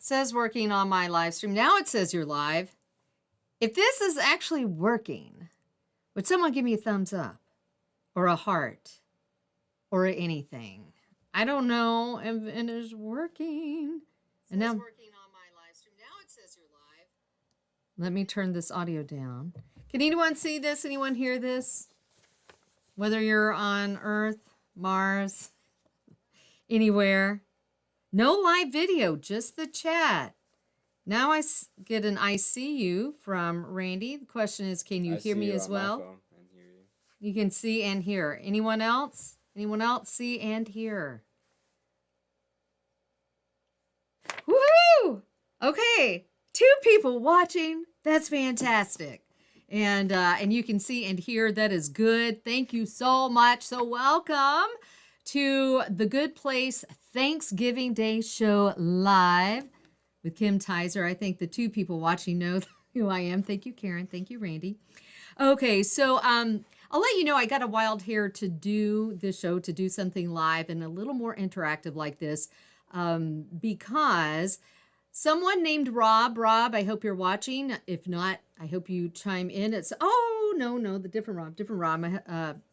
says working on my live stream. Now it says you're live. If this is actually working, would someone give me a thumbs up or a heart or anything? I don't know if it is working. And now working on my live stream. Now it says you're live. Let me turn this audio down. Can anyone see this? Anyone hear this? Whether you're on Earth, Mars, anywhere. No live video, just the chat. Now I get an I see you from Randy. The question is, can you hear me as well? You can see and hear. Anyone else? Anyone else see and hear? Woohoo! Okay, 2 people watching. That's fantastic. And you can see and hear. That is good. Thank you so much. So welcome to the Good Place Thanksgiving Day Show live with Kim Tisor. I think the 2 people watching know who I am. Thank you, Karen. Thank you, Randy. Okay, so I'll let you know I got a wild hair to do this show, to do something live and a little more interactive like this because someone named Rob, I hope you're watching. If not, I hope you chime in. It's, oh, no, the different Rob.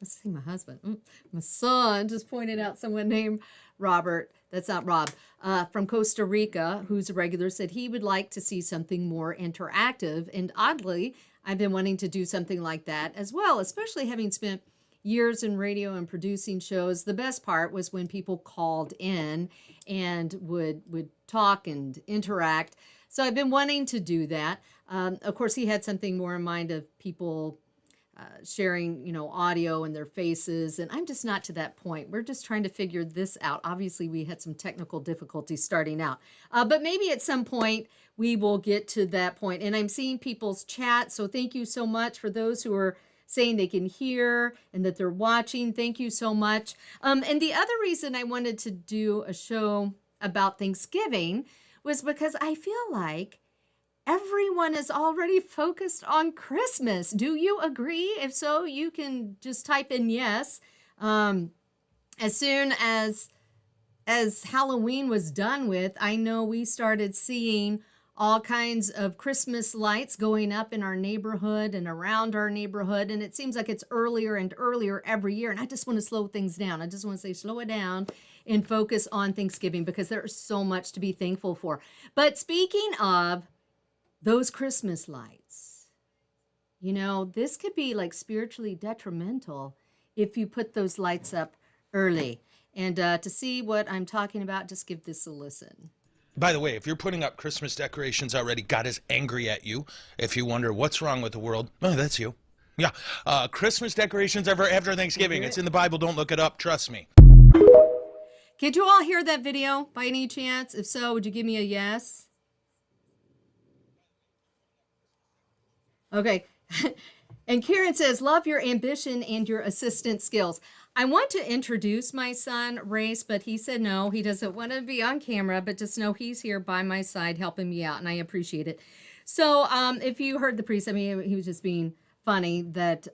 Let's see, my husband. My son just pointed out someone named Robert. That's not Rob. From Costa Rica, who's a regular, said he would like to see something more interactive. And oddly, I've been wanting to do something like that as well, especially having spent years in radio and producing shows. The best part was when people called in and would talk and interact. So I've been wanting to do that. Of course, he had something more in mind of people sharing, audio and their faces. And I'm just not to that point. We're just trying to figure this out. Obviously, we had some technical difficulties starting out. But maybe at some point, we will get to that point. And I'm seeing people's chat. So thank you so much for those who are saying they can hear and that they're watching. Thank you so much. And the other reason I wanted to do a show about Thanksgiving was because I feel like everyone is already focused on Christmas. Do you agree? If so, you can just type in yes. As soon as Halloween was done with, I know we started seeing all kinds of Christmas lights going up in our neighborhood and around our neighborhood. And it seems like it's earlier and earlier every year. And I just want to slow things down. I just want to say slow it down and focus on Thanksgiving because there is so much to be thankful for. But speaking of those Christmas lights, this could be like spiritually detrimental if you put those lights up early. And to see what I'm talking about, just give this a listen. By the way, if you're putting up Christmas decorations already, God is angry at you. If you wonder what's wrong with the world, oh, that's you. Yeah, Christmas decorations are after Thanksgiving. It's in the Bible. Don't look it up. Trust me. Did you all hear that video by any chance? If so, would you give me a yes? Okay. And Karen says, love your ambition and your assistant skills. I want to introduce my son, Race, but he said no, he doesn't want to be on camera, but just know he's here by my side helping me out, and I appreciate it. So if you heard the priest, he was just being funny that,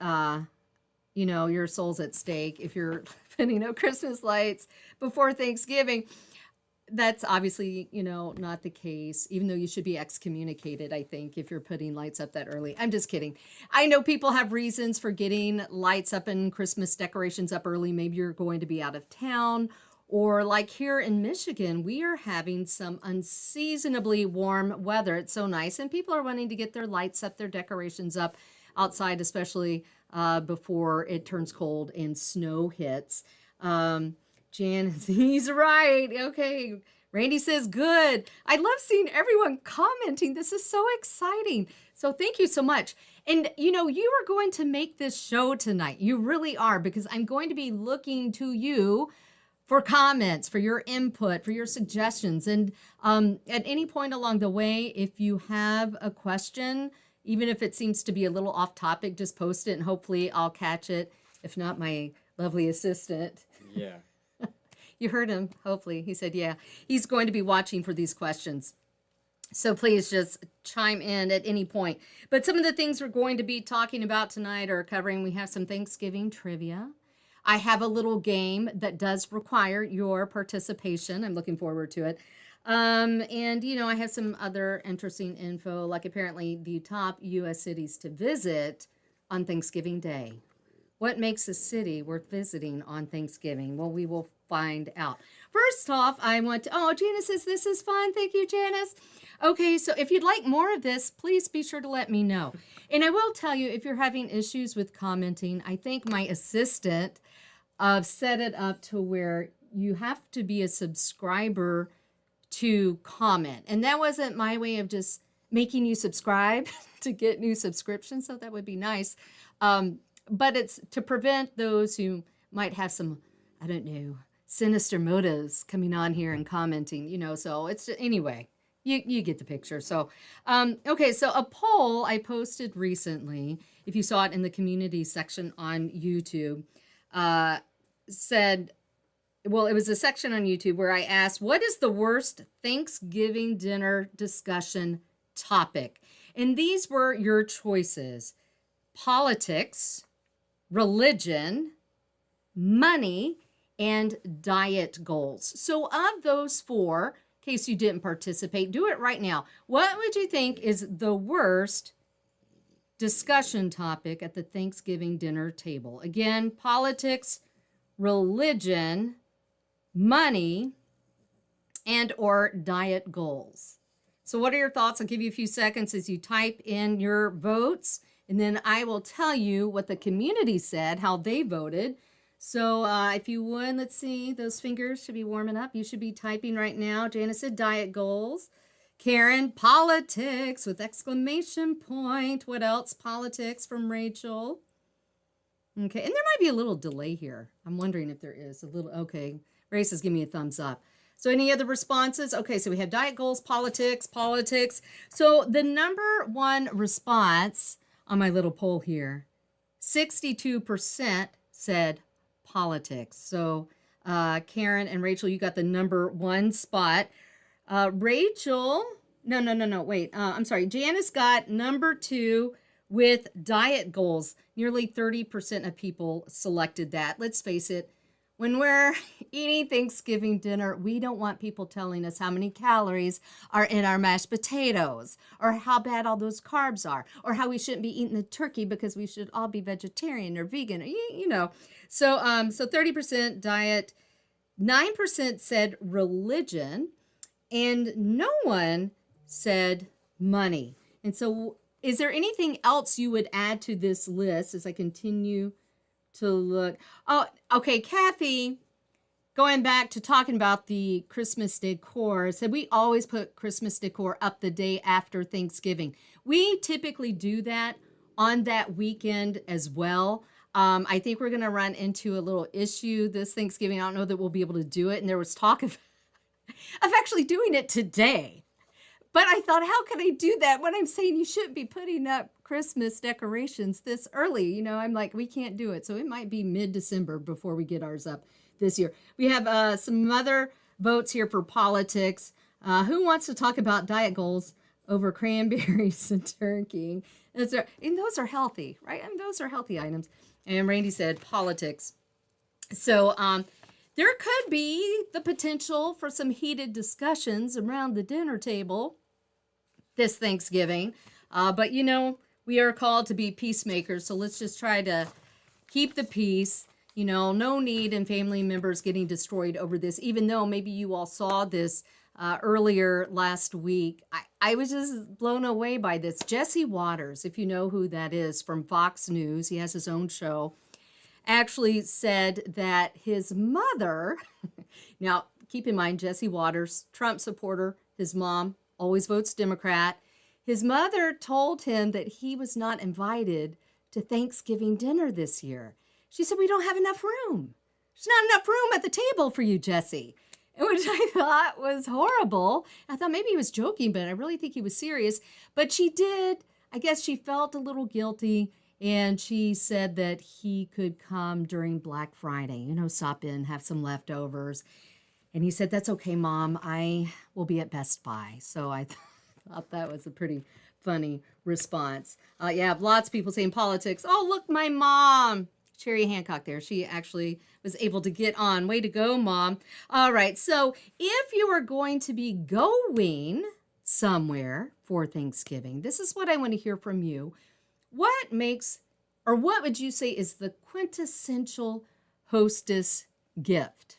your soul's at stake if you're putting up Christmas lights before Thanksgiving. That's obviously, not the case, even though you should be excommunicated, I think, if you're putting lights up that early. I'm just kidding. I know people have reasons for getting lights up and Christmas decorations up early. Maybe you're going to be out of town, or like here in Michigan, we are having some unseasonably warm weather. It's so nice, and people are wanting to get their lights up, their decorations up outside, especially before it turns cold and snow hits. Jan, he's right. Okay. Randy says, good. I love seeing everyone commenting. This is so exciting. So thank you so much. And, you are going to make this show tonight. You really are, because I'm going to be looking to you for comments, for your input, for your suggestions. And at any point along the way, if you have a question, even if it seems to be a little off topic, just post it and hopefully I'll catch it. If not, my lovely assistant. Yeah. You heard him, hopefully. He said, yeah, he's going to be watching for these questions. So please just chime in at any point. But some of the things we're going to be talking about tonight are covering, we have some Thanksgiving trivia. I have a little game that does require your participation. I'm looking forward to it. And, I have some other interesting info, like apparently the top U.S. cities to visit on Thanksgiving Day. What makes a city worth visiting on Thanksgiving? Well, we will find out. First off, I want to, Janice says this is fun. Thank you, Janice. Okay, so if you'd like more of this, please be sure to let me know. And I will tell you, if you're having issues with commenting, I think my assistant set it up to where you have to be a subscriber to comment. And that wasn't my way of just making you subscribe to get new subscriptions, so that would be nice. But it's to prevent those who might have some, I don't know, sinister motives coming on here and commenting, so it's, anyway, you get the picture. So, okay, so a poll I posted recently, if you saw it in the community section on YouTube, said, well, it was a section on YouTube where I asked, what is the worst Thanksgiving dinner discussion topic? And these were your choices: politics, religion, money, and diet goals. So of those four, in case you didn't participate, do it right now. What would you think is the worst discussion topic at the Thanksgiving dinner table? Again, politics, religion, money, and or diet goals. So what are your thoughts? I'll give you a few seconds as you type in your votes, and then I will tell you what the community said, how they voted. So if you would, let's see, those fingers should be warming up. You should be typing right now. Janice said diet goals. Karen, politics with exclamation point. What else? Politics from Rachel. Okay, and there might be a little delay here. I'm wondering if there is a little. Okay, Race is giving me a thumbs up. So any other responses? Okay, so we have diet goals, politics. So the number one response on my little poll here, 62% said politics. So Karen and Rachel, you got the number one spot. Rachel, no, wait. I'm sorry. Janice got number two with diet goals. Nearly 30% of people selected that. Let's face it, when we're eating Thanksgiving dinner, we don't want people telling us how many calories are in our mashed potatoes, or how bad all those carbs are, or how we shouldn't be eating the turkey because we should all be vegetarian or vegan, So 30% diet, 9% said religion, and no one said money. And so is there anything else you would add to this list as I continue to look? Oh, okay, Kathy, going back to talking about the Christmas decor, said we always put Christmas decor up the day after Thanksgiving. We typically do that on that weekend as well. I think we're going to run into a little issue this Thanksgiving. I don't know that we'll be able to do it. And there was talk of actually doing it today. But I thought, how can I do that when I'm saying you shouldn't be putting up Christmas decorations this early? I'm like, we can't do it. So it might be mid-December before we get ours up this year. We have some other votes here for politics. Who wants to talk about diet goals over cranberries and turkey? And those are healthy, right? And those are healthy items. And Randy said politics. So there could be the potential for some heated discussions around the dinner table this Thanksgiving. But we are called to be peacemakers. So let's just try to keep the peace. No need in family members getting destroyed over this, even though maybe you all saw this earlier last week. I was just blown away by this. Jesse Waters, if you know who that is, from Fox News, he has his own show, actually said that his mother, now keep in mind, Jesse Waters, Trump supporter, his mom always votes Democrat. His mother told him that he was not invited to Thanksgiving dinner this year. She said, we don't have enough room. There's not enough room at the table for you, Jesse. Which I thought was horrible. I thought maybe he was joking, but I really think he was serious. But she did, I guess she felt a little guilty, and she said that he could come during Black Friday, stop in, have some leftovers. And he said, that's okay, Mom. I will be at Best Buy. So I thought that was a pretty funny response. Yeah, lots of people saying politics. Oh, look, my mom. Cherry Hancock there. She actually was able to get on. Way to go, Mom. All right. So if you are going to be going somewhere for Thanksgiving, this is what I want to hear from you. What makes, or what would you say is the quintessential hostess gift?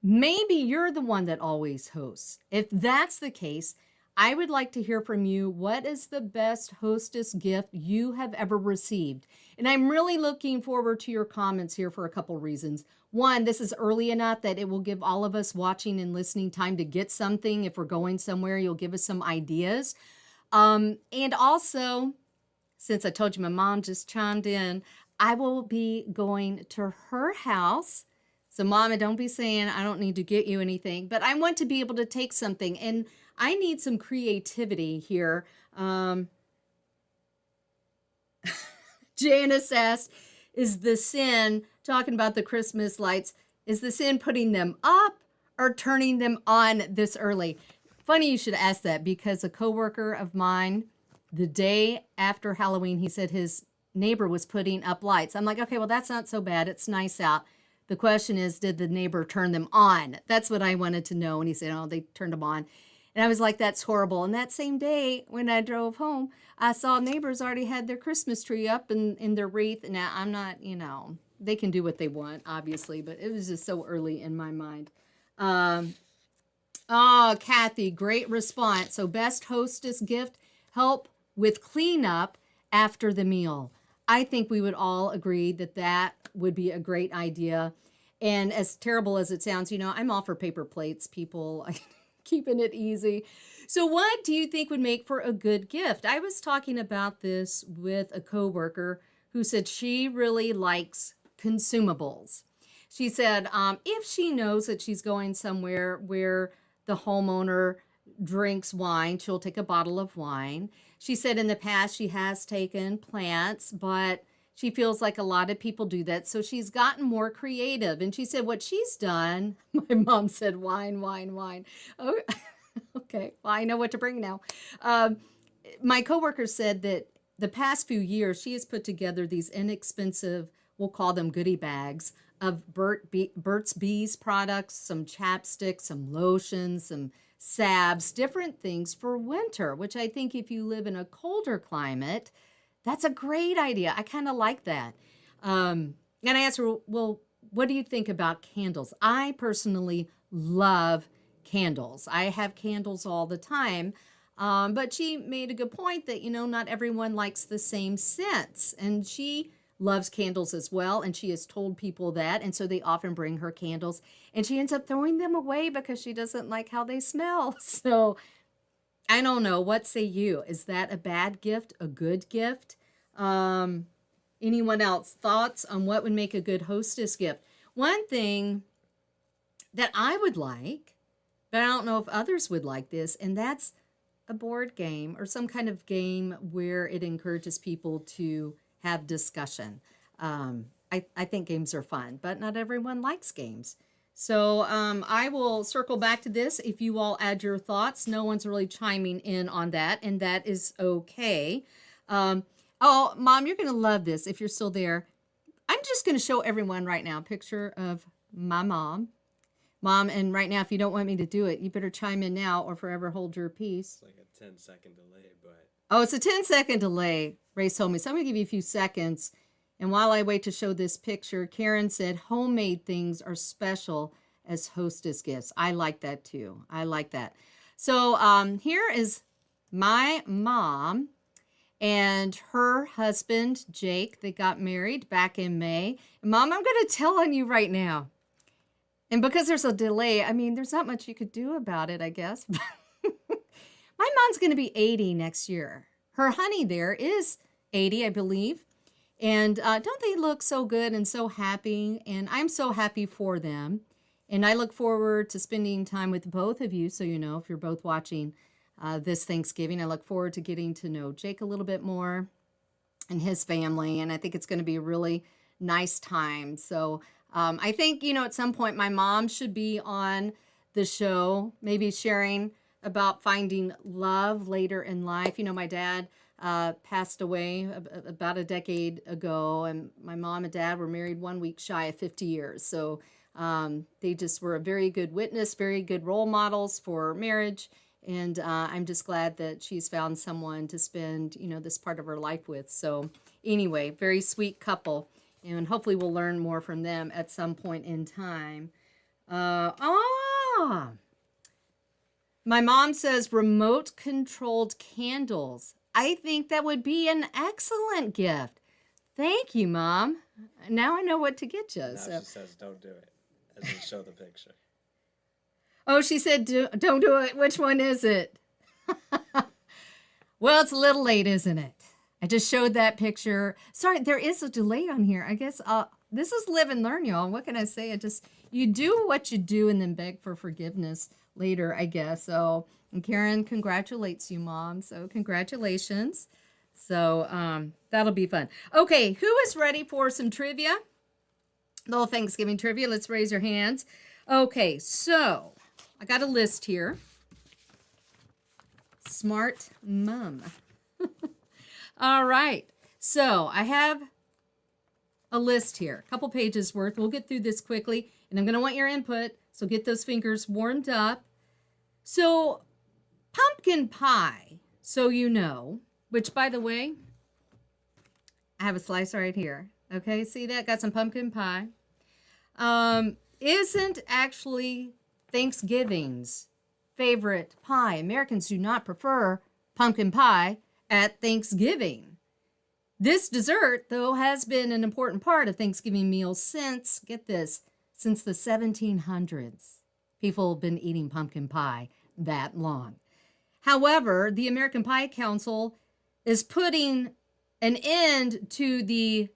Maybe you're the one that always hosts. If that's the case, I would like to hear from you. What is the best hostess gift you have ever received? And I'm really looking forward to your comments here for a couple reasons. One, this is early enough that it will give all of us watching and listening time to get something. If we're going somewhere, you'll give us some ideas. And also, since I told you my mom just chimed in, I will be going to her house. So, Mama, don't be saying I don't need to get you anything, but I want to be able to take something, and I need some creativity here. Janice asked, is the sin, talking about the Christmas lights, is the sin putting them up or turning them on this early? Funny you should ask that, because a coworker of mine, the day after Halloween, he said his neighbor was putting up lights. I'm like, okay, well, that's not so bad. It's nice out. The question is, did the neighbor turn them on? That's what I wanted to know. And he said, oh, they turned them on. And I was like, that's horrible. And that same day when I drove home, I saw neighbors already had their Christmas tree up and in their wreath. Now, I'm not, they can do what they want, obviously, but it was just so early in my mind. Kathy, great response. So best hostess gift, help with cleanup after the meal. I think we would all agree that that would be a great idea. And as terrible as it sounds, I'm all for paper plates, people. Keeping it easy. So what do you think would make for a good gift? I was talking about this with a coworker who said she really likes consumables. She said if she knows that she's going somewhere where the homeowner drinks wine, she'll take a bottle of wine. She said in the past she has taken plants, but she feels like a lot of people do that. So she's gotten more creative. And she said what she's done, my mom said wine, wine, wine. Oh, okay. Well, I know what to bring now. My coworker said that the past few years, she has put together these inexpensive, we'll call them goodie bags, of Burt's Bees products, some chapsticks, some lotions, some salves, different things for winter, which I think if you live in a colder climate, that's a great idea. I kind of like that. And I asked her, well, what do you think about candles? I personally love candles. I have candles all the time. But she made a good point that, not everyone likes the same scents. And she loves candles as well. And she has told people that. And so they often bring her candles. And she ends up throwing them away because she doesn't like how they smell. So I don't know. What say you? Is that a bad gift? A good gift? Anyone else? Thoughts on what would make a good hostess gift? One thing that I would like, but I don't know if others would like this, and that's a board game or some kind of game where it encourages people to have discussion. I think games are fun, but not everyone likes games. So I will circle back to this. If you all add your thoughts, no one's really chiming in on that, and that is okay. Oh, Mom, you're going to love this if you're still there. I'm just going to show everyone right now a picture of my mom. Mom, and right now, if you don't want me to do it, you better chime in now or forever hold your peace. It's like a 10-second delay, but... Oh, it's a 10-second delay, Ray told me. So I'm going to give you a few seconds. And while I wait to show this picture, Karen said homemade things are special as hostess gifts. I like that too. I like that. So here is my mom and her husband, Jake. They got married back in May. And Mom, I'm going to tell on you right now. And because there's a delay, there's not much you could do about it, I guess. My mom's going to be 80 next year. Her honey there is 80, I believe. And don't they look so good and so happy? And I'm so happy for them. And I look forward to spending time with both of you. So, if you're both watching this Thanksgiving, I look forward to getting to know Jake a little bit more and his family. And I think it's going to be a really nice time. So I think, at some point my mom should be on the show, maybe sharing about finding love later in life. My dad passed away about a decade ago, and my mom and dad were married 1 week shy of 50 years. So they just were a very good witness, very good role models for marriage. And I'm just glad that she's found someone to spend, this part of her life with. So anyway, very sweet couple. And hopefully we'll learn more from them at some point in time. My mom says remote controlled candles. I think that would be an excellent gift. Thank you, Mom. Now I know what to get you. Now So. she says don't do it. As in show the picture. Oh, she said, don't do it. Which one is it? Well, it's a little late, isn't it? I just showed that picture. Sorry, there is a delay on here. I guess this is live and learn, y'all. What can I say? You do what you do and then beg for forgiveness later, I guess. So, and Karen congratulates you, Mom. So congratulations. So that'll be fun. Okay, who is ready for some trivia? Little Thanksgiving trivia. Let's raise your hands. Okay, so I got a list here. Smart mom. All right. So I have a list here, a couple pages worth. We'll get through this quickly, and I'm going to want your input. So get those fingers warmed up. So pumpkin pie, so you know, which by the way, I have a slice right here. Okay, see that? Got some pumpkin pie. Isn't actually Thanksgiving's favorite pie. Americans do not prefer pumpkin pie at Thanksgiving. This dessert, though, has been an important part of Thanksgiving meals since, get this, since the 1700s. People have been eating pumpkin pie that long. However, the American Pie Council is putting an end to the,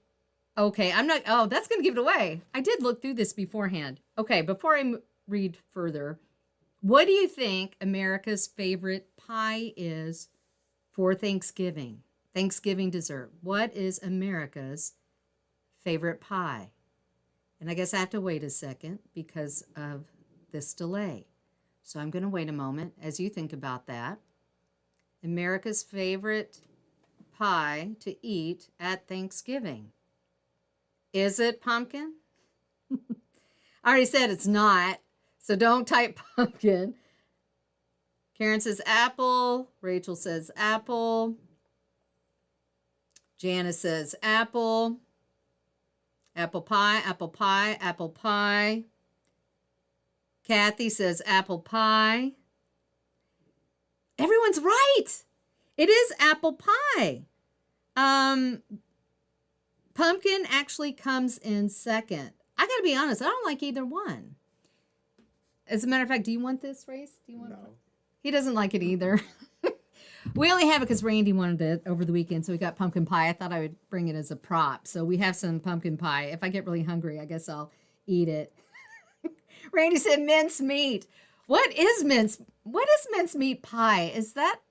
that's going to give it away. I did look through this beforehand. Okay, before I read further, what do you think America's favorite pie is for Thanksgiving? Thanksgiving dessert. What is America's favorite pie? And I guess I have to wait a second because of this delay. So I'm going to wait a moment as you think about that. America's favorite pie to eat at Thanksgiving. Is it pumpkin? I already said it's not, so don't type pumpkin. Karen says apple. Rachel says apple. Janice says apple. Apple pie, apple pie, apple pie. Kathy says apple pie. Everyone's right. It is apple pie. Pumpkin actually comes in second. I got to be honest, I don't like either one. As a matter of fact, do you want this, Race? Do you want No. He doesn't like it either. We only have it because Randy wanted it over the weekend, so we got pumpkin pie. I thought I would bring it as a prop. So we have some pumpkin pie. If I get really hungry, I guess I'll eat it. Randy said mince meat. What is mince meat pie?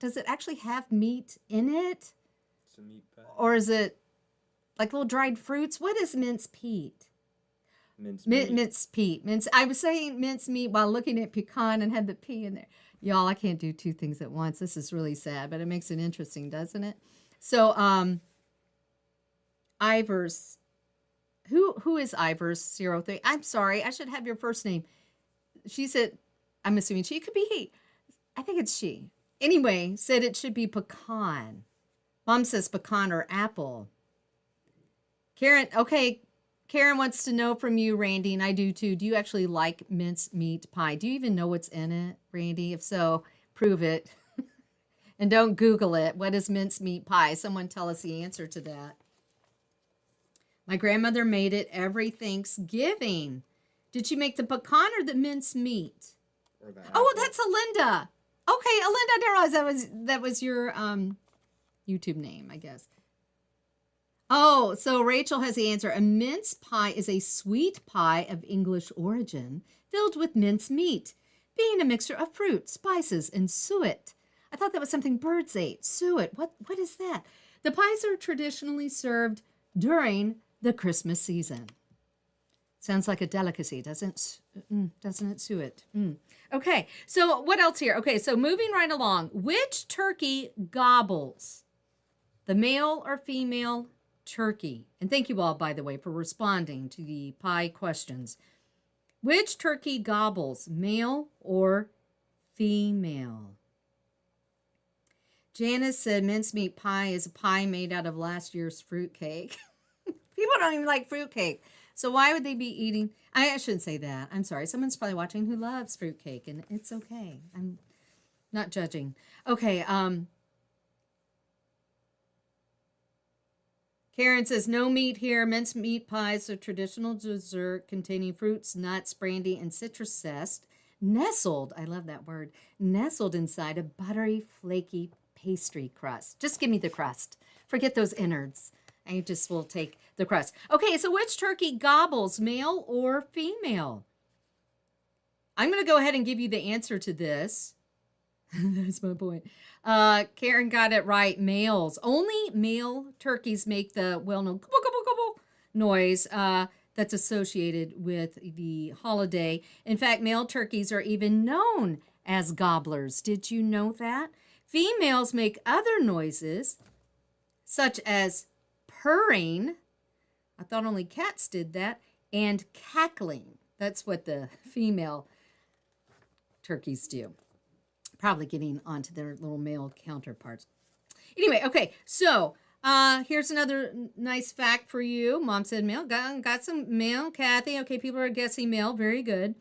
Does it actually have meat in it? It's a meat pie. Or is it like little dried fruits? What is mince meat? Mince meat. Mince meat. I was saying mince meat while looking at pecan and had the P in there. Y'all, I can't do two things at once. This is really sad, but it makes it interesting, doesn't it? So, Ivers. Who is Ivers 03? I'm sorry, I should have your first name. She said, I'm assuming she could be he. I think it's she. Anyway, said it should be pecan. Mom says pecan or apple. Karen wants to know from you, Randy, and I do too. Do you actually like mince meat pie? Do you even know what's in it, Randy? If so, prove it. And don't Google it. What is mince meat pie? Someone tell us the answer to that. My grandmother made it every Thanksgiving. Did she make the pecan or the mince meat? Or the Oh, apple. that's Alinda. Okay, Alinda, I didn't realize that was your YouTube name, I guess. Oh, so Rachel has the answer. A mince pie is a sweet pie of English origin filled with mince meat, being a mixture of fruit, spices, and suet. I thought that was something birds ate. Suet. What is that? The pies are traditionally served during the Christmas season. Sounds like a delicacy, doesn't it, suet? Okay, so what else here? Okay, so moving right along. Which turkey gobbles? the male or female turkey? And thank you all, by the way, for responding to the pie questions. Which turkey gobbles, male or female? Janice said mincemeat pie is a pie made out of last year's fruitcake. People don't even like fruitcake. So why would they be eating? I shouldn't say that. I'm sorry. Someone's probably watching who loves fruitcake, and it's okay. I'm not judging. Okay. Karen says, no meat here. Minced meat pies are traditional dessert containing fruits, nuts, brandy, and citrus zest, nestled, I love that word, nestled inside a buttery, flaky pastry crust. Just give me the crust. Forget those innards. I just will take the crust. Okay, so which turkey gobbles, male or female? I'm going to go ahead and give you the answer to this. That's my point. Karen got it right. Males. Only male turkeys make the well-known gobble, gobble, gobble noise that's associated with the holiday. In fact, male turkeys are even known as gobblers. Did you know that? Females make other noises, such as purring. I thought only cats did that. And cackling. That's what the female turkeys do. Probably getting onto their little male counterparts. Anyway, okay, so here's another nice fact for you. Mom said male. Got some male. Kathy, okay, people are guessing male. Very good.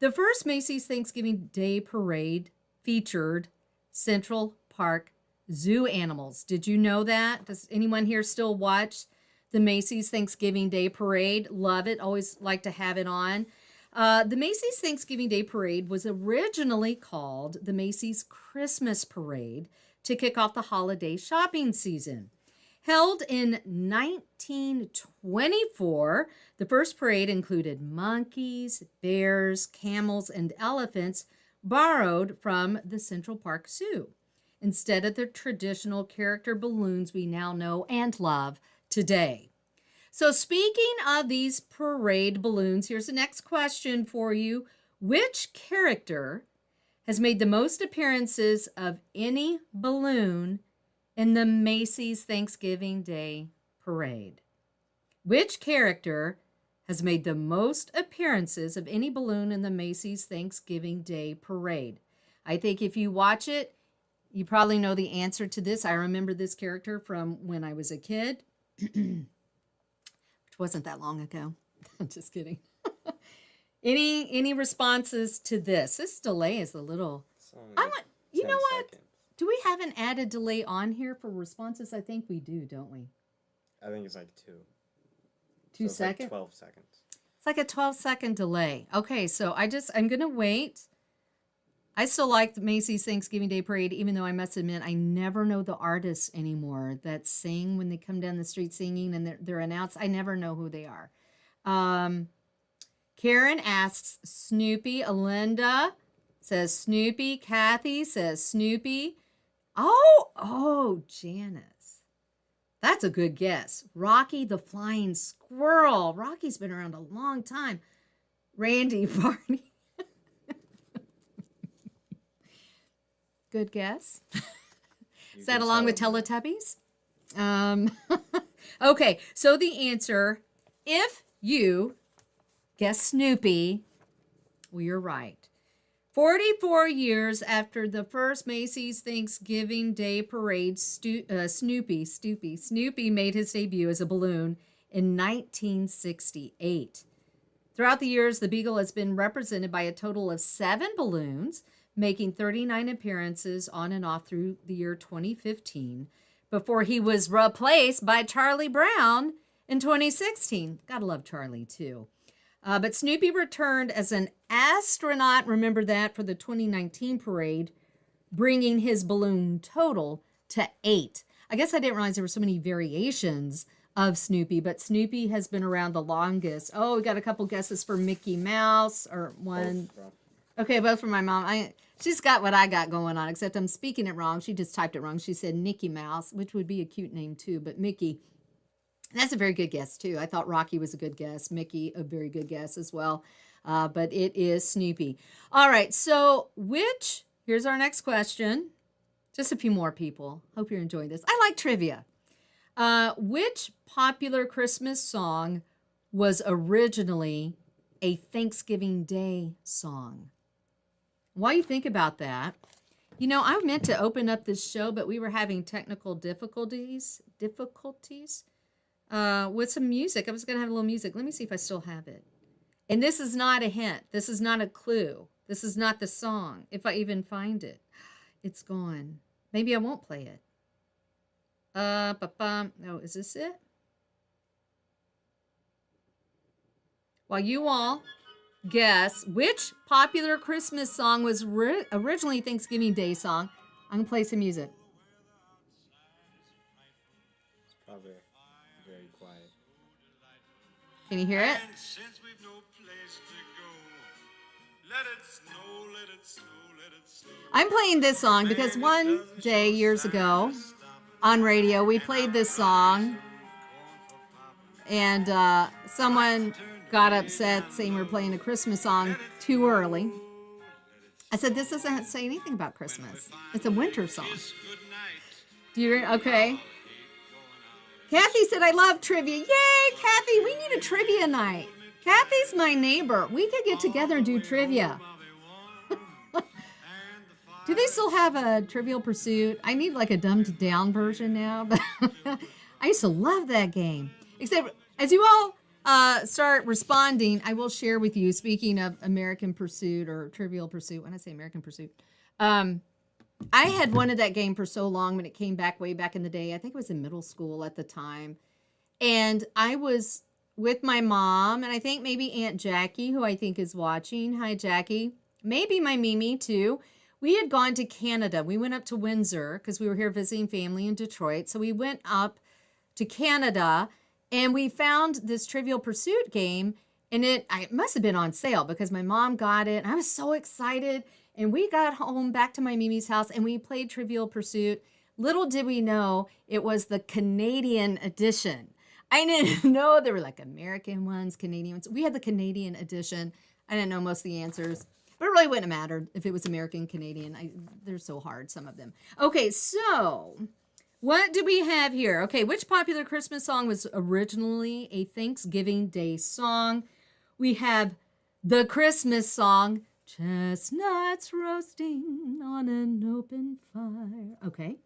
The first Macy's Thanksgiving Day Parade featured Central Park zoo animals. Did you know that? Does anyone here still watch the Macy's Thanksgiving Day Parade? Love it. Always like to have it on. The Macy's Thanksgiving Day Parade was originally called the Macy's Christmas Parade to kick off the holiday shopping season. Held in 1924, the first parade included monkeys, bears, camels, and elephants borrowed from the Central Park Zoo, instead of the traditional character balloons we now know and love today. So speaking of these parade balloons, here's the next question for you. Which character has made the most appearances of any balloon in the Macy's Thanksgiving Day Parade? Which character has made the most appearances of any balloon in the Macy's Thanksgiving Day Parade? I think if you watch it, you probably know the answer to this. I remember this character from when I was a kid. Wasn't that long ago. I'm just kidding. Any responses to this? This delay is a little. You know what? Seconds. Do we have an added delay on here for responses? I think we do, don't we? I think it's like 2. 2 so seconds? Like 12 seconds. It's like a 12-second delay. Okay, so I'm going to wait. I still like the Macy's Thanksgiving Day Parade, even though I must admit I never know the artists anymore that sing when they come down the street singing and they're announced. I never know who they are. Karen asks Snoopy. Alinda says Snoopy. Kathy says Snoopy. Oh, Janice. That's a good guess. Rocky the Flying Squirrel. Rocky's been around a long time. Randy, Barney. Good guess. Is that along with Teletubbies? Okay, so the answer, if you guess Snoopy, well, you're right. 44 years after the first Macy's Thanksgiving Day Parade, Snoopy made his debut as a balloon in 1968. Throughout the years, the Beagle has been represented by a total of 7 balloons, making 39 appearances on and off through the year 2015, before he was replaced by Charlie Brown in 2016. Gotta love Charlie, too. But Snoopy returned as an astronaut, remember that, for the 2019 parade, bringing his balloon total to 8. I guess I didn't realize there were so many variations of Snoopy, but Snoopy has been around the longest. Oh, we got a couple guesses for Mickey Mouse, or one. Okay, both from my mom. She's got what I got going on, except I'm speaking it wrong. She just typed it wrong. She said Mickey Mouse, which would be a cute name too, but Mickey. That's a very good guess too. I thought Rocky was a good guess. Mickey, a very good guess as well. But it is Snoopy. All right, so here's our next question. Just a few more people. Hope you're enjoying this. I like trivia. Which popular Christmas song was originally a Thanksgiving Day song? While you think about that, you know, I meant to open up this show, but we were having technical difficulties with some music. I was going to have a little music. Let me see if I still have it. And this is not a hint. This is not a clue. This is not the song. If I even find it, it's gone. Maybe I won't play it. No, is this it? While you all guess which popular Christmas song was originally Thanksgiving Day song, I'm gonna play some music. It's probably very quiet. Can you hear it? Since we've no place to go, let it snow, let it snow, let it snow. I'm playing this song because one day years ago on radio we played this song, and someone got upset saying we're playing a Christmas song too early. I said, this doesn't say anything about Christmas. It's a winter song. Do you, okay. Kathy said, I love trivia. Yay, Kathy, we need a trivia night. Kathy's my neighbor. We could get together and do trivia. Do they still have a Trivial Pursuit? I need like a dumbed down version now. But I used to love that game. Except as you all start responding, I will share with you, speaking of American Pursuit or Trivial Pursuit, when I say American Pursuit, I had wanted that game for so long when it came back way back in the day. I think it was in middle school at the time. And I was with my mom, and I think maybe Aunt Jackie, who I think is watching. Hi, Jackie. Maybe my Mimi, too. We had gone to Canada. We went up to Windsor because we were here visiting family in Detroit. So we went up to Canada, and we found this Trivial Pursuit game, and it must have been on sale because my mom got it. And I was so excited. And we got home back to my Mimi's house, and we played Trivial Pursuit. Little did we know it was the Canadian edition. I didn't know there were like American ones, Canadian ones. We had the Canadian edition. I didn't know most of the answers. But it really wouldn't have mattered if it was American, Canadian. They're so hard, some of them. Okay, so what do we have here? Okay, which popular Christmas song was originally a Thanksgiving Day song? We have the Christmas song, Chestnuts Roasting on an Open Fire. Okay.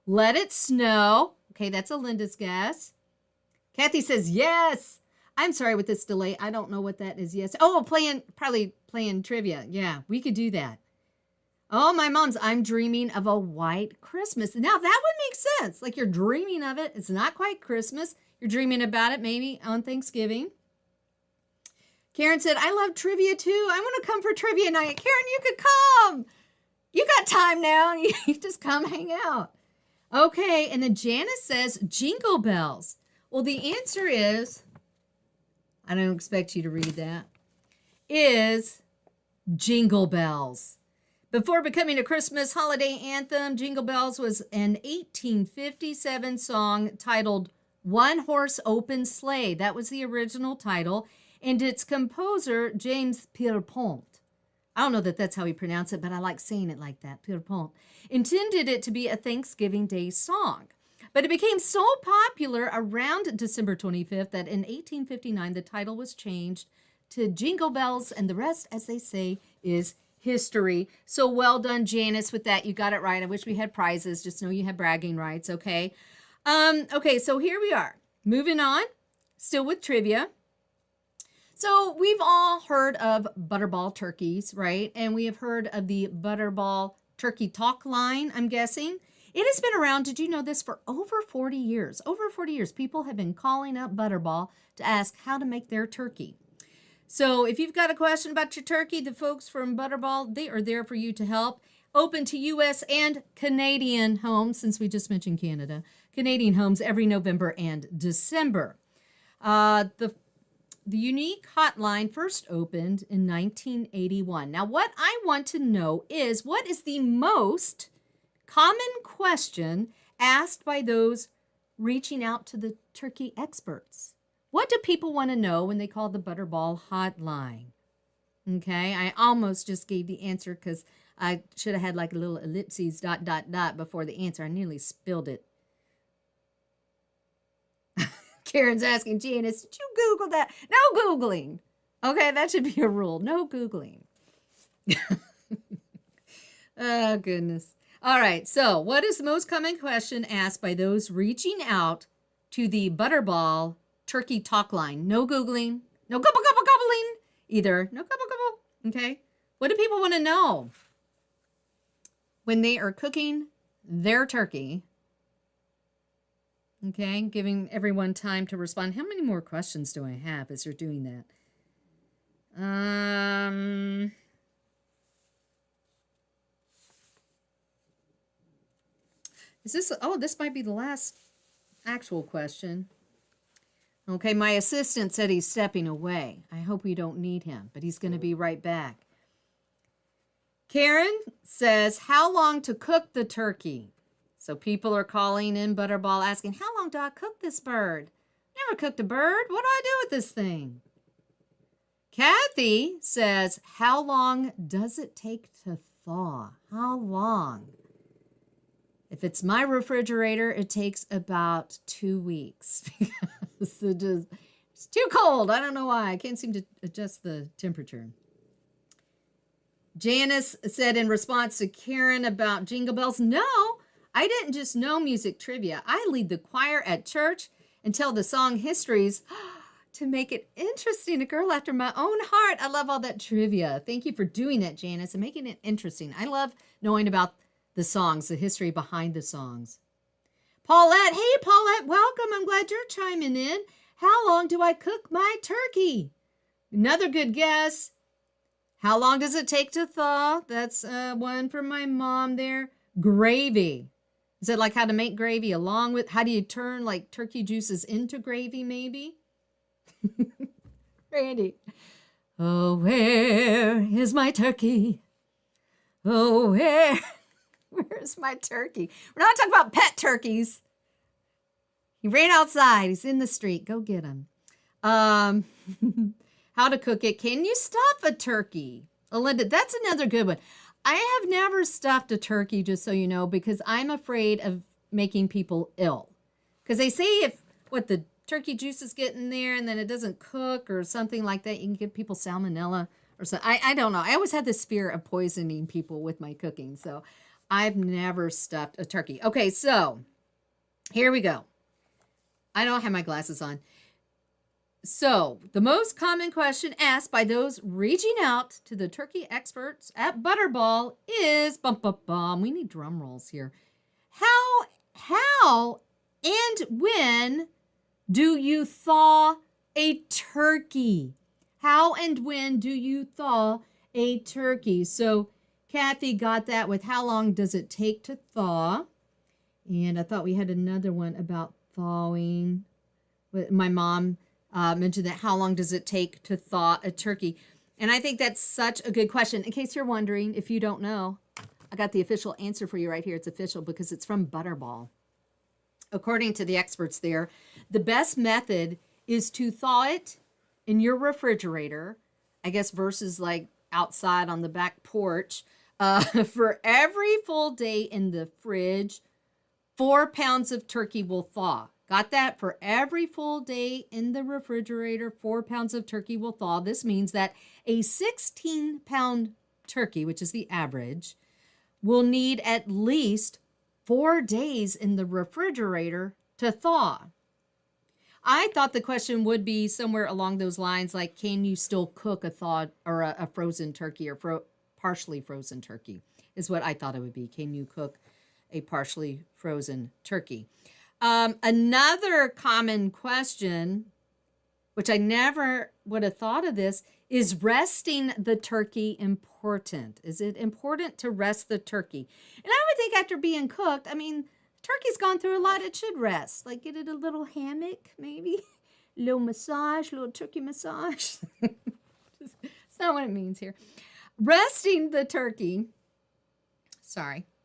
Let It Snow. Okay, that's a Linda's guess. Kathy says yes. I'm sorry with this delay. I don't know what that is. Yes. Oh, probably playing trivia. Yeah, we could do that. Oh, my mom's I'm Dreaming of a White Christmas. Now, that would make sense. Like you're dreaming of it. It's not quite Christmas. You're dreaming about it maybe on Thanksgiving. Karen said, I love trivia too. I want to come for trivia night. Karen, you could come. You got time now. You just come hang out. Okay, and then Janice says, Jingle Bells. Well, the answer is, I don't expect you to read that, is Jingle Bells. Before becoming a Christmas holiday anthem, Jingle Bells was an 1857 song titled One Horse Open Sleigh. That was the original title. And its composer, James Pierpont, I don't know that that's how he pronounced it, but I like saying it like that, Pierpont, intended it to be a Thanksgiving Day song. But it became so popular around December 25th that in 1859, the title was changed to Jingle Bells, and the rest, as they say, is history. So well done, Janice, with that. You got it right. I wish we had prizes. Just know you have bragging rights, okay? Okay, so here we are. Moving on, still with trivia. So we've all heard of Butterball turkeys, right? And we have heard of the Butterball turkey talk line, I'm guessing. It has been around, did you know this, for over 40 years. Over 40 years, people have been calling up Butterball to ask how to make their turkey. So if you've got a question about your turkey, the folks from Butterball, they are there for you to help. Open to U.S. and Canadian homes, since we just mentioned Canada. Canadian homes every November and December. The unique hotline first opened in 1981. Now, what I want to know is, what is the most common question asked by those reaching out to the turkey experts? What do people want to know when they call the Butterball hotline? Okay, I almost just gave the answer because I should have had like a little ellipses, ... before the answer. I nearly spilled it. Karen's asking Janice, did you Google that? No Googling. Okay, that should be a rule. No Googling. Oh, goodness. All right, so what is the most common question asked by those reaching out to the Butterball turkey talk line? No Googling. No gobble, gobble, gobbling. Either. No gobble, gobble. Okay. What do people want to know when they are cooking their turkey? Okay, giving everyone time to respond. How many more questions do I have as you're doing that? Is this, oh, this might be the last actual question. Okay, my assistant said he's stepping away. I hope we don't need him, but he's going to be right back. Karen says, how long to cook the turkey? So people are calling in Butterball asking, how long do I cook this bird? Never cooked a bird. What do I do with this thing? Kathy says, how long does it take to thaw? How long? If it's my refrigerator, it takes about 2 weeks. It's too cold. I don't know why. I can't seem to adjust the temperature. Janice said in response to Karen about Jingle Bells, no, I didn't just know music trivia. I lead the choir at church and tell the song histories to make it interesting. A girl after my own heart. I love all that trivia. Thank you for doing that, Janice, and making it interesting. I love knowing about the songs, the history behind the songs. Paulette, hey, Paulette, welcome. I'm glad you're chiming in. How long do I cook my turkey? Another good guess. How long does it take to thaw? That's one from my mom there. Gravy. Is it like how to make gravy along with, how do you turn like turkey juices into gravy maybe? Randy. Oh, where is my turkey? Oh, where's my turkey? We're not talking about pet turkeys. He ran outside. He's in the street. Go get him. How to cook it. Can you stuff a turkey? Linda, that's another good one. I have never stuffed a turkey, just so you know, because I'm afraid of making people ill. Because they say if the turkey juices get in there and then it doesn't cook or something like that, you can give people salmonella or something. I don't know. I always had this fear of poisoning people with my cooking. So I've never stuffed a turkey. Okay, so here we go. I don't have my glasses on. So, the most common question asked by those reaching out to the turkey experts at Butterball is, we need drum rolls here. How and when do you thaw a turkey? How and when do you thaw a turkey? So, Kathy got that with how long does it take to thaw? And I thought we had another one about thawing. My mom mentioned that how long does it take to thaw a turkey? And I think that's such a good question. In case you're wondering, if you don't know, I got the official answer for you right here. It's official because it's from Butterball. According to the experts there, the best method is to thaw it in your refrigerator, I guess versus like outside on the back porch. For every full day in the fridge, 4 pounds of turkey will thaw. Got that? For every full day in the refrigerator, 4 pounds of turkey will thaw. This means that a 16-pound turkey, which is the average, will need at least 4 days in the refrigerator to thaw. I thought the question would be somewhere along those lines, like, can you still cook a thawed or a frozen turkey or partially frozen turkey is what I thought it would be. Can you cook a partially frozen turkey? Another common question, which I never would have thought of this, is resting the turkey important? Is it important to rest the turkey? And I would think after being cooked, turkey's gone through a lot, it should rest. Like get it a little hammock, maybe. A little massage, a little turkey massage. It's not what it means here. Resting the turkey,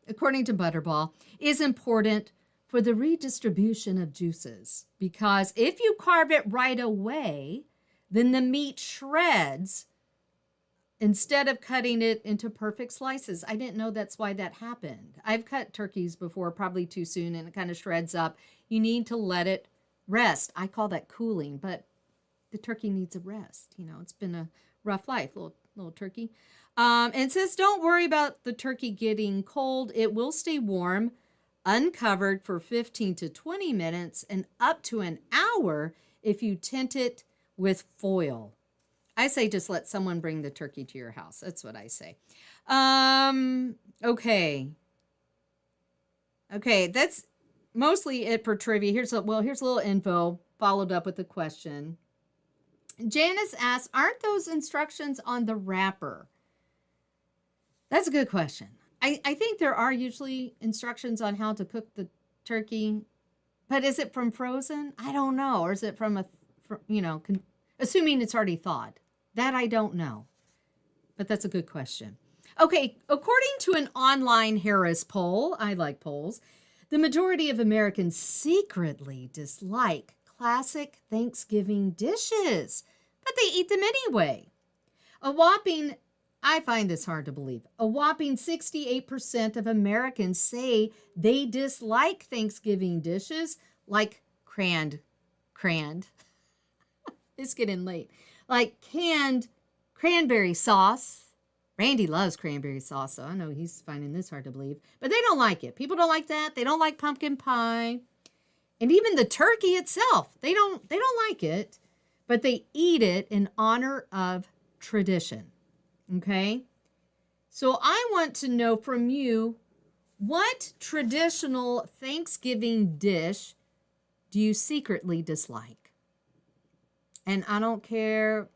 according to Butterball, is important for the redistribution of juices, because if you carve it right away, then the meat shreds instead of cutting it into perfect slices. I didn't know that's why that happened. I've cut turkeys before, probably too soon, and it kind of shreds up. You need to let it rest. I call that cooling, but the turkey needs a rest. You know, it's been a rough life, little turkey. And it says, don't worry about the turkey getting cold. It will stay warm, uncovered for 15 to 20 minutes and up to an hour if you tint it with foil. I say just let someone bring the turkey to your house. That's what I say. Okay. Okay, that's mostly it for trivia. Here's a little info followed up with a question. Janice asks, aren't those instructions on the wrapper? That's a good question. I think there are usually instructions on how to cook the turkey, but is it from frozen? I don't know. Or is it from assuming it's already thawed? That I don't know. But that's a good question. Okay, according to an online Harris poll, I like polls, the majority of Americans secretly dislike classic Thanksgiving dishes, but they eat them anyway. I find this hard to believe, a whopping 68% of Americans say they dislike Thanksgiving dishes like it's getting late, like canned cranberry sauce. Randy loves cranberry sauce, so I know he's finding this hard to believe. But they don't like it. People don't like that. They don't like pumpkin pie. And even the turkey itself, they don't like it. But they eat it in honor of tradition. Okay? So I want to know from you, what traditional Thanksgiving dish do you secretly dislike? And I don't care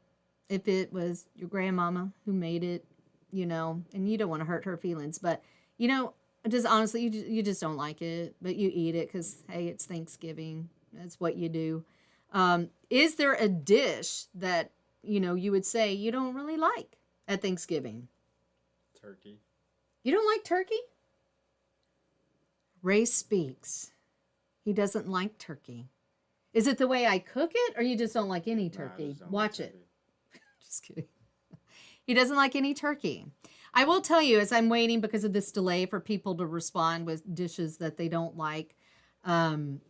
if it was your grandmama who made it, and you don't want to hurt her feelings, but, just honestly, you just don't like it, but you eat it because, hey, it's Thanksgiving. That's what you do. Is there a dish that, you would say you don't really like at Thanksgiving? Turkey. You don't like turkey? Ray speaks. He doesn't like turkey. Is it the way I cook it, or you just don't like any turkey? Watch it. Just kidding. He doesn't like any turkey. I will tell you, as I'm waiting because of this delay for people to respond with dishes that they don't like, when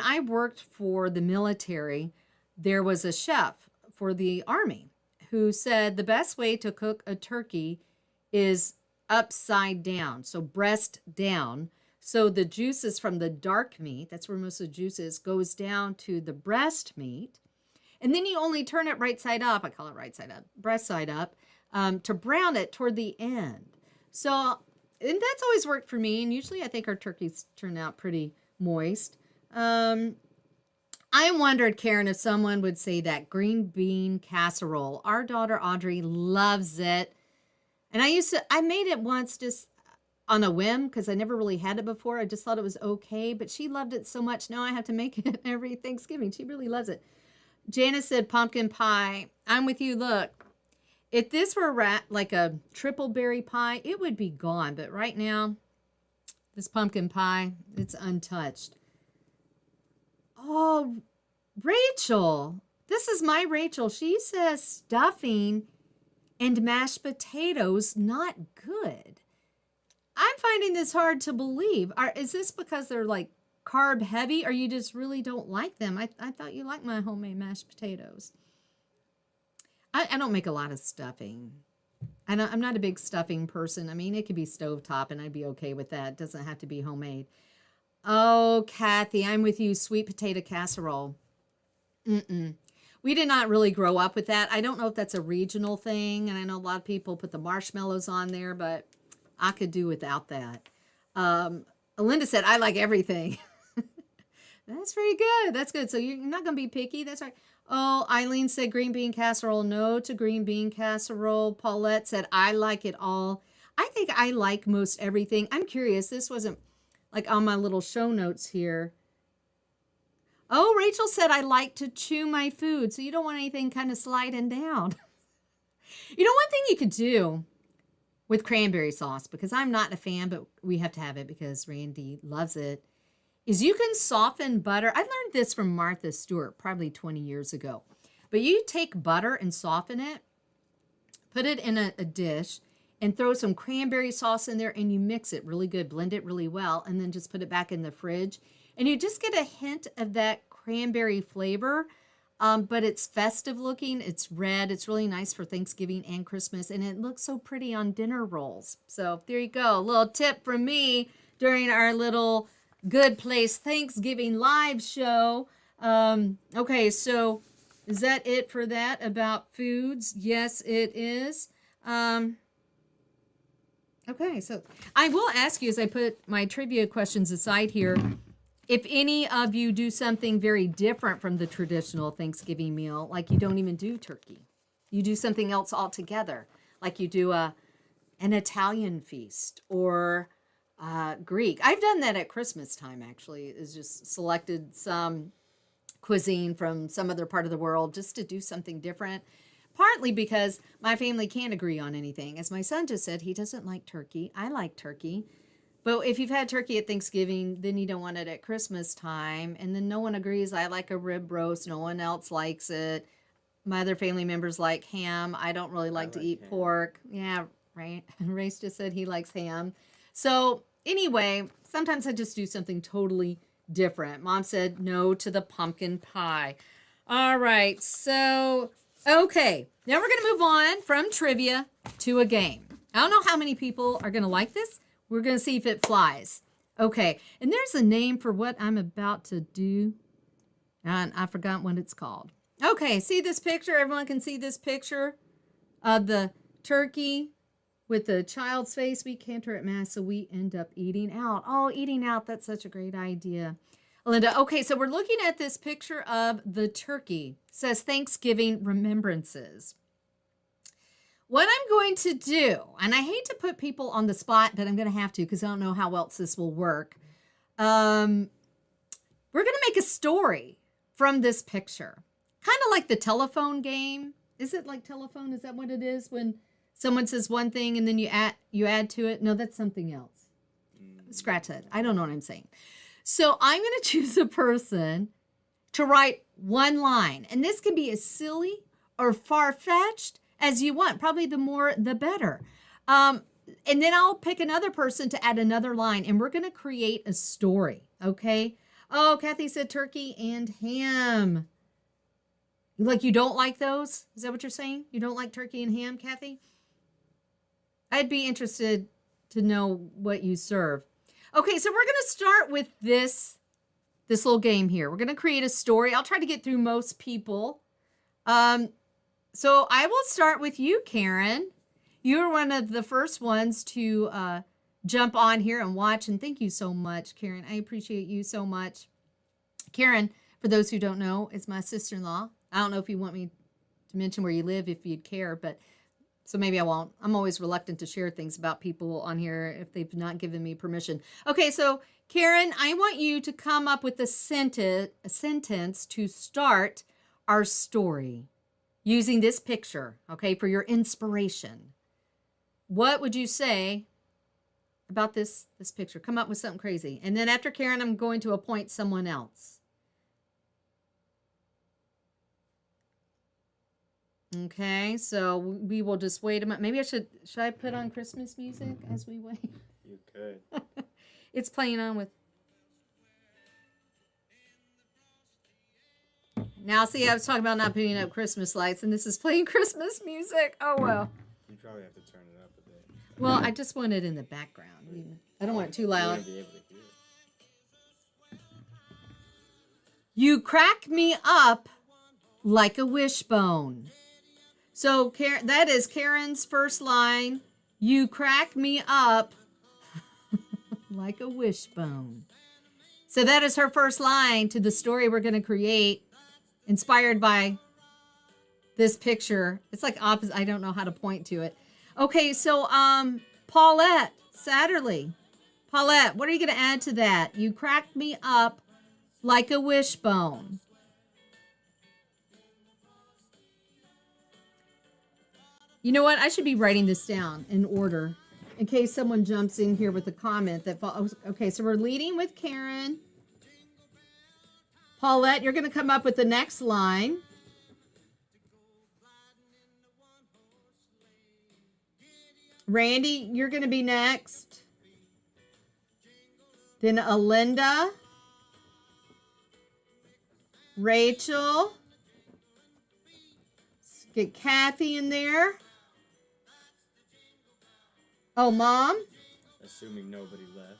I worked for the military, there was a chef for the Army who said the best way to cook a turkey is upside down, so breast down. So the juices from the dark meat, that's where most of the juice is, goes down to the breast meat. And then you only turn it right side up. I call it right side up, breast side up, to brown it toward the end. So, and that's always worked for me. And usually I think our turkeys turn out pretty moist. I wondered, Karen, if someone would say that green bean casserole. Our daughter Audrey loves it. And I made it once just on a whim because I never really had it before. I just thought it was okay, but she loved it so much. Now I have to make it every Thanksgiving. She really loves it. Janice said pumpkin pie. I'm with you. Look, if this were like a triple berry pie, it would be gone. But right now, this pumpkin pie, it's untouched. Oh, Rachel. This is my Rachel. She says stuffing and mashed potatoes not good. I'm finding this hard to believe. Is this because they're like carb heavy, or you just really don't like them? I thought you liked my homemade mashed potatoes. I don't make a lot of stuffing. I'm not a big stuffing person. I mean, it could be stovetop and I'd be okay with that. It doesn't have to be homemade. Oh, Kathy, I'm with you. Sweet potato casserole. We did not really grow up with that. I don't know if that's a regional thing, and I know a lot of people put the marshmallows on there, but I could do without that. Linda said, I like everything. That's pretty good. That's good. So you're not going to be picky. That's right. Oh, Eileen said green bean casserole. No to green bean casserole. Paulette said, I like it all. I think I like most everything. I'm curious. This wasn't like on my little show notes here. Oh, Rachel said, I like to chew my food. So you don't want anything kind of sliding down. One thing you could do with cranberry sauce, because I'm not a fan, but we have to have it because Randy loves it, is you can soften butter. I learned this from Martha Stewart probably 20 years ago. But you take butter and soften it, put it in a dish, and throw some cranberry sauce in there, and you mix it really good, blend it really well, and then just put it back in the fridge. And you just get a hint of that cranberry flavor. But it's festive looking. It's red. It's really nice for Thanksgiving and Christmas. And it looks so pretty on dinner rolls. So there you go. A little tip from me during our little Good Place Thanksgiving live show. Okay, so is that it for that about foods? Yes, it is. Okay, so I will ask you as I put my trivia questions aside here, if any of you do something very different from the traditional Thanksgiving meal, like you don't even do turkey, you do something else altogether, like you do an Italian feast or Greek. I've done that at Christmas time, actually, is just selected some cuisine from some other part of the world just to do something different. Partly because my family can't agree on anything. As my son just said, he doesn't like turkey. I like turkey. But if you've had turkey at Thanksgiving, then you don't want it at Christmas time. And then no one agrees. I like a rib roast. No one else likes it. My other family members like ham. I don't really like to eat pork. Yeah, right. And Race just said he likes ham. So anyway, sometimes I just do something totally different. Mom said no to the pumpkin pie. All right. So, okay. Now we're going to move on from trivia to a game. I don't know how many people are going to like this. We're going to see if it flies. Okay, and there's a name for what I'm about to do, and I forgot what it's called. Okay, see this picture? Everyone can see this picture of the turkey with the child's face. We canter at Mass, so we end up eating out. Oh, eating out, that's such a great idea. Linda, okay, so we're looking at this picture of the turkey. It says Thanksgiving Remembrances. What I'm going to do, and I hate to put people on the spot, but I'm going to have to because I don't know how else this will work. We're going to make a story from this picture. Kind of like the telephone game. Is it like telephone? Is that what it is when someone says one thing and then you add to it? No, that's something else. Scratch that. I don't know what I'm saying. So I'm going to choose a person to write one line. And this can be as silly or far-fetched as you want. Probably the more, the better. And then I'll pick another person to add another line, and we're going to create a story, okay? Oh, Kathy said turkey and ham. Like you don't like those? Is that what you're saying? You don't like turkey and ham, Kathy? I'd be interested to know what you serve. Okay, so we're going to start with this little game here. We're going to create a story. I'll try to get through most people. So I will start with you, Karen. You're one of the first ones to jump on here and watch. And thank you so much, Karen. I appreciate you so much. Karen, for those who don't know, is my sister-in-law. I don't know if you want me to mention where you live if you'd care, but so maybe I won't. I'm always reluctant to share things about people on here if they've not given me permission. Okay, so Karen, I want you to come up with a sentence to start our story using this picture, okay, for your inspiration. What would you say about this picture? Come up with something crazy. And then after Karen, I'm going to appoint someone else. Okay, so we will just wait a minute. Maybe should I put on Christmas music as we wait? You could. It's playing on with. Now, see, I was talking about not putting up Christmas lights, and this is playing Christmas music. Oh, well. You probably have to turn it up a bit. Well, I just want it in the background. I don't want it too loud. You wouldn't be able to hear it. You crack me up like a wishbone. So that is Karen's first line. You crack me up like a wishbone. So that is her first line to the story we're going to create, inspired by this picture. It's like opposite. I don't know how to point to it. Okay, so Paulette Satterley. Paulette, what are you going to add to that? You cracked me up like a wishbone. You know what? I should be writing this down in order in case someone jumps in here with a comment that follows. Okay, so we're leading with Karen. Paulette, you're going to come up with the next line. Randy, you're going to be next. Then Alinda. Rachel. Let's get Kathy in there. Oh, Mom? Assuming nobody left.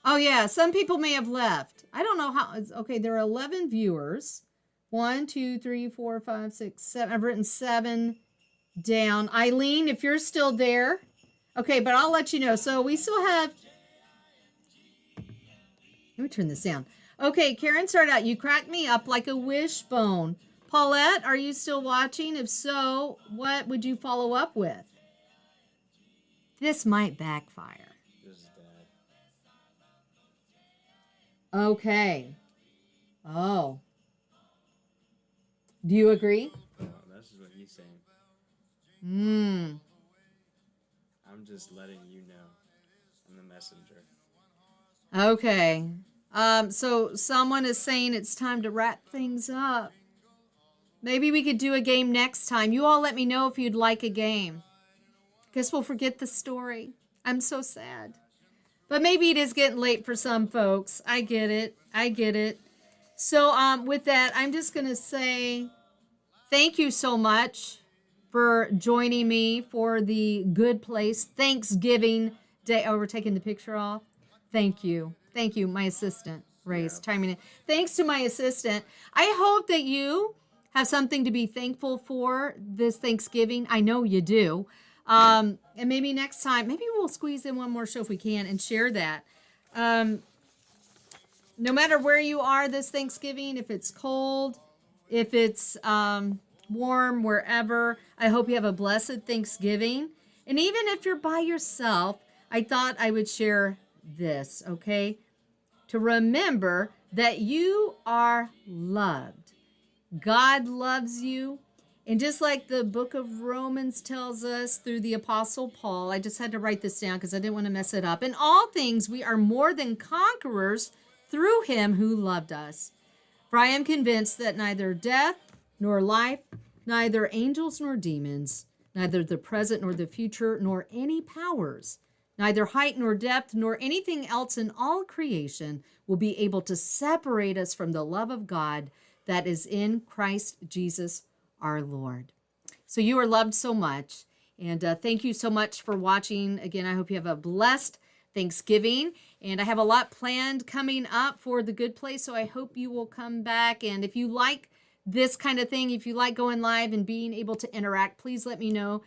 Oh, yeah. Some people may have left. I don't know how. Okay, there are 11 viewers. 1, 2, 3, 4, 5, 6, 7. I've written 7 down. Eileen, if you're still there. Okay, but I'll let you know. So we still have. Let me turn this down. Okay, Karen started out. You cracked me up like a wishbone. Paulette, are you still watching? If so, what would you follow up with? This might backfire. This is Dad. Okay. Oh. Do you agree? Oh, that's just what he's saying. I'm just letting you know. I'm the messenger. Okay. So someone is saying it's time to wrap things up. Maybe we could do a game next time. You all let me know if you'd like a game. Guess we'll forget the story. I'm so sad. But maybe it is getting late for some folks. I get it. I get it. So with that, I'm just going to say thank you so much for joining me for the Good Place Thanksgiving Day. Oh, we're taking the picture off. Thank you. Thank you, my assistant, Ray's chiming in. Thanks to my assistant. I hope that you have something to be thankful for this Thanksgiving. I know you do. And maybe next time, maybe we'll squeeze in one more show if we can and share that. No matter where you are this Thanksgiving, if it's cold, if it's warm, wherever, I hope you have a blessed Thanksgiving. And even if you're by yourself, I thought I would share this, okay? To remember that you are loved. God loves you. And just like the book of Romans tells us through the Apostle Paul, I just had to write this down because I didn't want to mess it up. In all things, we are more than conquerors through him who loved us. For I am convinced that neither death nor life, neither angels nor demons, neither the present nor the future, nor any powers, neither height nor depth, nor anything else in all creation will be able to separate us from the love of God that is in Christ Jesus our Lord. So you are loved so much. And thank you so much for watching. Again, I hope you have a blessed Thanksgiving. And I have a lot planned coming up for the Good Place. So I hope you will come back. And if you like this kind of thing, if you like going live and being able to interact, please let me know.